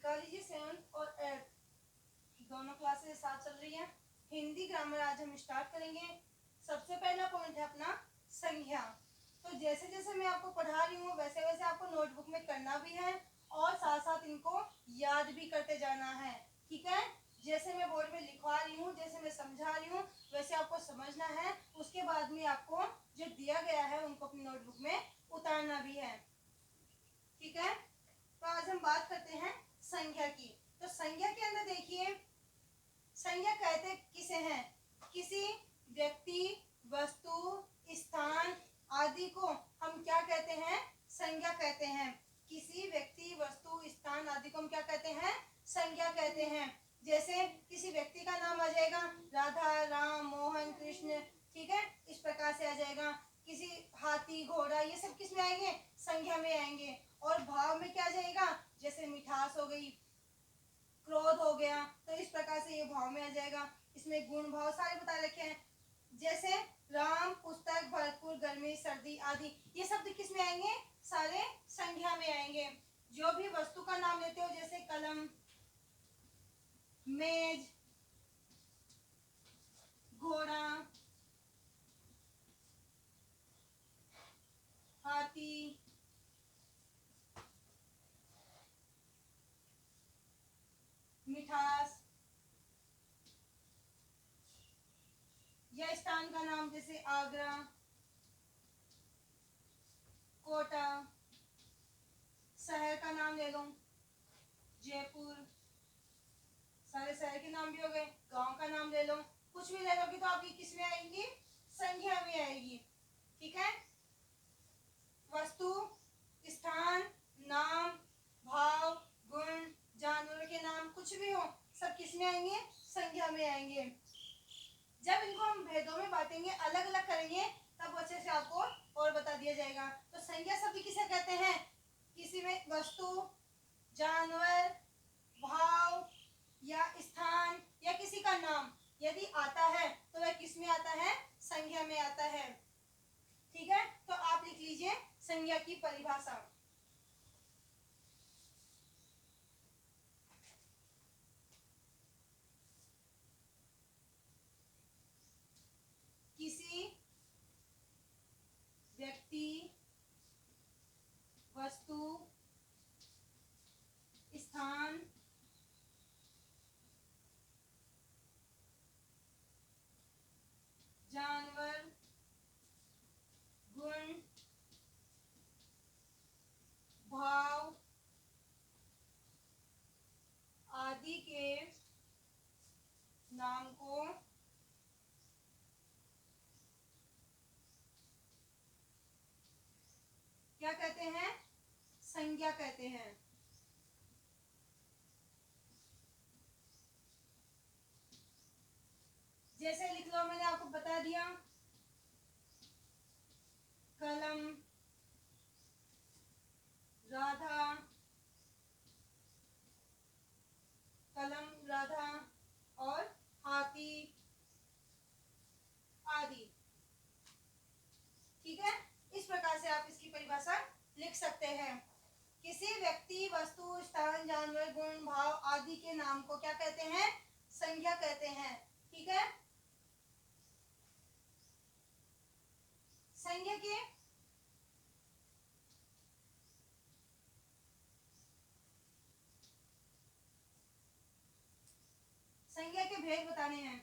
कर लीजिए 7th और 8th दोनों क्लासेस साथ चल रही हैं। हिंदी ग्रामर आज हम स्टार्ट करेंगे। सबसे पहला पॉइंट है अपना संज्ञा। तो जैसे जैसे मैं आपको पढ़ा रही हूँ वैसे वैसे आपको नोटबुक में करना भी है और साथ साथ इनको याद भी करते जाना है, ठीक है। जैसे मैं बोर्ड में लिखवा रही हूँ, जैसे मैं समझा रही हूँ वैसे आपको समझना है। उसके बाद में आपको जो दिया गया है उनको अपनी नोटबुक में उतारना भी है, ठीक है। तो आज हम बात करते हैं संज्ञा की। तो संज्ञा के अंदर देखिए, संज्ञा कहते किसे हैं? किसी व्यक्ति, वस्तु, स्थान आदि को हम क्या कहते हैं? संज्ञा कहते हैं। किसी व्यक्ति, वस्तु, स्थान आदि को हम क्या कहते हैं? संज्ञा कहते हैं। जैसे किसी व्यक्ति का नाम आ जाएगा राधा, राम, मोहन, कृष्ण, ठीक है, इस प्रकार से आ जाएगा। किसी हाथी, घोड़ा, ये सब किस में आएंगे? संज्ञा में आएंगे। और भाव में क्या आ जाएगा? जैसे मिठास हो गई, क्रोध हो गया, तो इस प्रकार से ये भाव में आ जाएगा। इसमें गुण भाव सारे बता रखे हैं। जैसे राम, पुस्तक, भरपूर, गर्मी, सर्दी आदि, ये शब्द किस में आएंगे? सारे संज्ञा में आएंगे। जो भी वस्तु का नाम लेते हो जैसे कलम, मेज, घोड़ा, हाथी, मिठास, या स्थान का नाम जैसे आगरा, कोटा, शहर का नाम ले लो जयपुर, सारे शहर के नाम भी हो गए। गांव का नाम ले लो, कुछ भी ले लोगी तो आपकी किस में आएगी? संज्ञा में आएगी, ठीक है। वस्तु, स्थान, नाम, भाव, गुण, जानवर के नाम, कुछ भी हो सब किस में आएंगे? संज्ञा में आएंगे। जब इनको हम भेदों में बांटेंगे, अलग अलग करेंगे, तब अच्छे से आपको और बता दिया जाएगा। तो संज्ञा शब्द किसे कहते हैं? किसी में वस्तु, जानवर, भाव या स्थान या किसी का नाम यदि आता है तो वह किस में आता है? संज्ञा में आता है, ठीक है। तो आप लिख लीजिए संज्ञा की परिभाषा। किसी व्यक्ति, वस्तु, स्थान, जानवर, गुण, भाव आदि के नाम को क्या कहते हैं? संज्ञा कहते हैं। जैसे लिख लो, मैंने आपको बता दिया, कलम, राधा, कलम, राधा और हाथी आदि, ठीक है। इस प्रकार से आप इसकी परिभाषा लिख सकते हैं। किसी व्यक्ति, वस्तु, स्थान, जानवर, गुण, भाव आदि के नाम को क्या कहते हैं? संज्ञा कहते हैं, ठीक है। संज्ञा के भेद बताने हैं।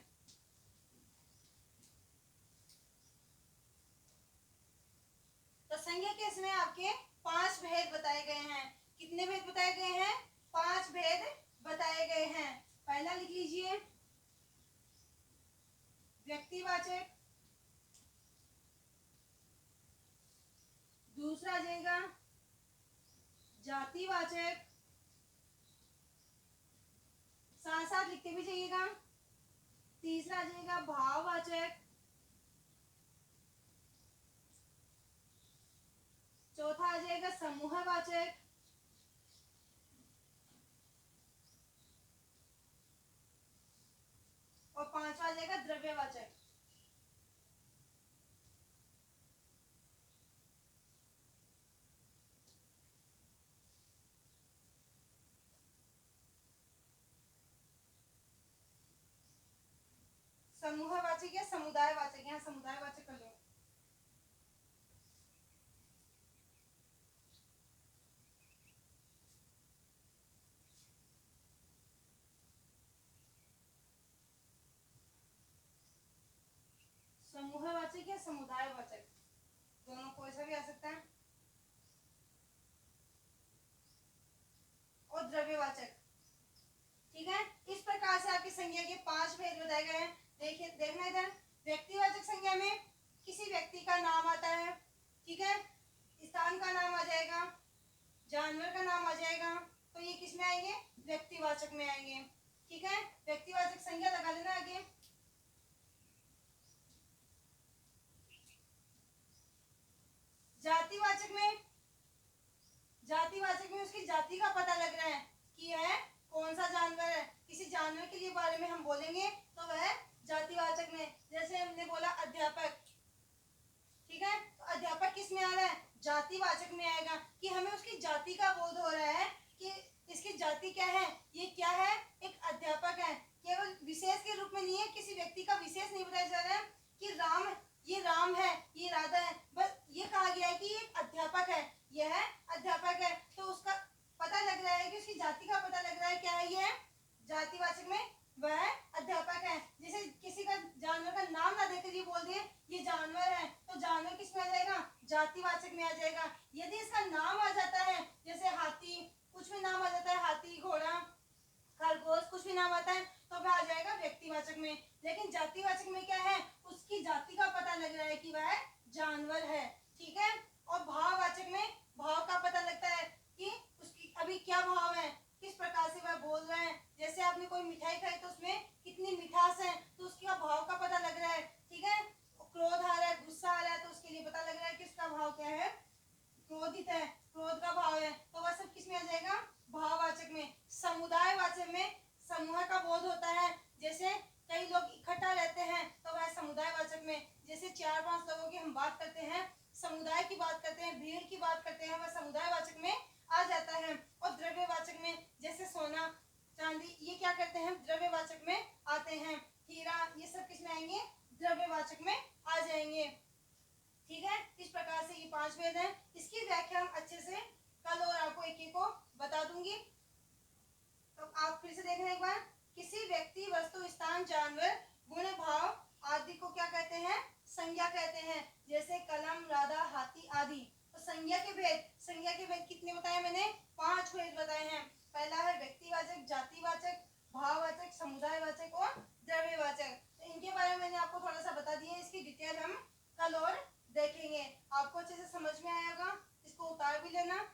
तो संज्ञा के इसमें आपके 5 भेद बताए गए हैं। कितने भेद बताए गए हैं? 5 भेद बताए गए हैं। पहला लिख लीजिए व्यक्तिवाचक, दूसरा आ जाएगा जातिवाचक, साथ साथ लिखते भी जाइएगा। तीसरा आ जाएगा भाववाचक, चौथा आ जाएगा समूहवाचक, और पांचवा आ जाएगा द्रव्यवाचक। समूहवाचक या समुदायवाचक, यहाँ समुदायवाचक कर लो। समूहवाचक या समुदायवाचक, दोनों कोई सा भी आ सकता है। और द्रव्यवाचक, ठीक है। इस प्रकार से आपकी संज्ञा के 5 भेद बताए गए हैं। देखिए, देखना इधर, व्यक्तिवाचक संज्ञा में किसी व्यक्ति का नाम आता है, ठीक है, स्थान का नाम आ जाएगा, जानवर का नाम आ जाएगा, तो ये किस में आएंगे? व्यक्तिवाचक में आएंगे, ठीक है। व्यक्तिवाचक संज्ञा लगा लेना आगे। जातिवाचक में, जातिवाचक में उसकी जाति का पता लग रहा है कि यह कौन सा जानवर है। किसी जानवर के लिए बारे में हम बोलेंगे तो वह जातिवाचक में, जैसे हमने बोला अध्यापक, ठीक है, तो अध्यापक किस में आ रहा है? जातिवाचक में आएगा, कि हमें उसकी जाति का बोध हो रहा है कि इसकी जाति क्या है, ये क्या है, एक अध्यापक है। केवल विशेष के रूप में नहीं है, किसी व्यक्ति का विशेष नहीं बताया जा रहा है कि राम, ये राम है, ये राधा है, बस ये कहा गया है कि ये अध्यापक है, यह अध्यापक है। तो उसका पता लग रहा है कि उसकी जाति का पता लग रहा है, क्या है ये? जातिवाचक में वह अध्यापक है। जैसे किसी का जानवर का नाम ना देकर ये बोल दिए ये जानवर है, तो जानवर किस में आ जाएगा? जातिवाचक में आ जाएगा। यदि इसका नाम आ जाता है, जैसे हाथी, कुछ भी नाम आ जाता है, हाथी, घोड़ा, खरगोश, कुछ भी नाम आता है, तो वह आ जाएगा व्यक्तिवाचक में। लेकिन जातिवाचक में क्या है? उसकी जाति का पता लग रहा है कि वह जानवर है, ठीक है। और भाववाचक में भाव का पता लगता है कि उसकी अभी क्या भाव है, किस प्रकार से वह बोल रहे हैं। जैसे आपने कोई मिठाई खाई तो उसमें कितनी मिठास है, तो उसका भाव का पता लग रहा है, ठीक है। क्रोध आ रहा है, गुस्सा आ रहा है, तो उसके लिए पता लग रहा है कि उसका भाव क्या है? क्रोधित है, क्रोध का भाव है, तो वह सब किस में आ जाएगा? भाववाचक में। समुदायवाचक में समूह का बोध होता है, जैसे कई लोग इकट्ठा रहते हैं तो वह समुदायवाचक में, जैसे 4-5 लोगों की हम बात करते हैं, समुदाय की बात करते हैं, भीड़ की बात करते हैं, वह समुदायवाचक में आ जाता है। और द्रव्यवाचक में जैसे सोना, चांदी, ये क्या करते हैं? द्रव्यवाचक में आते हैं। हीरा, ये सब किस में आएंगे? द्रव्यवाचक में आ जाएंगे, ठीक है। इस प्रकार से ये 5 भेद हैं। इसकी व्याख्या हम अच्छे से कल और आपको एक को बता दूंगी। तो आप फिर से देखना एक बार, किसी व्यक्ति, वस्तु, स्थान, जानवर, गुण, भाव आदि को क्या कहते हैं? संज्ञा कहते हैं। जैसे कलम, राधा, हाथी आदि। तो संज्ञा के भेद, संज्ञा के भेद कितने बताए मैंने? 5 भेद बताए हैं। पहला है व्यक्तिवाचक, जातिवाचक, भाववाचक, समुदायवाचक और द्रव्यवाचक। तो इनके बारे में मैंने आपको थोड़ा सा बता दिया, इसकी डिटेल हम कल और देखेंगे। आपको अच्छे से समझ में आएगा, इसको उतार भी लेना।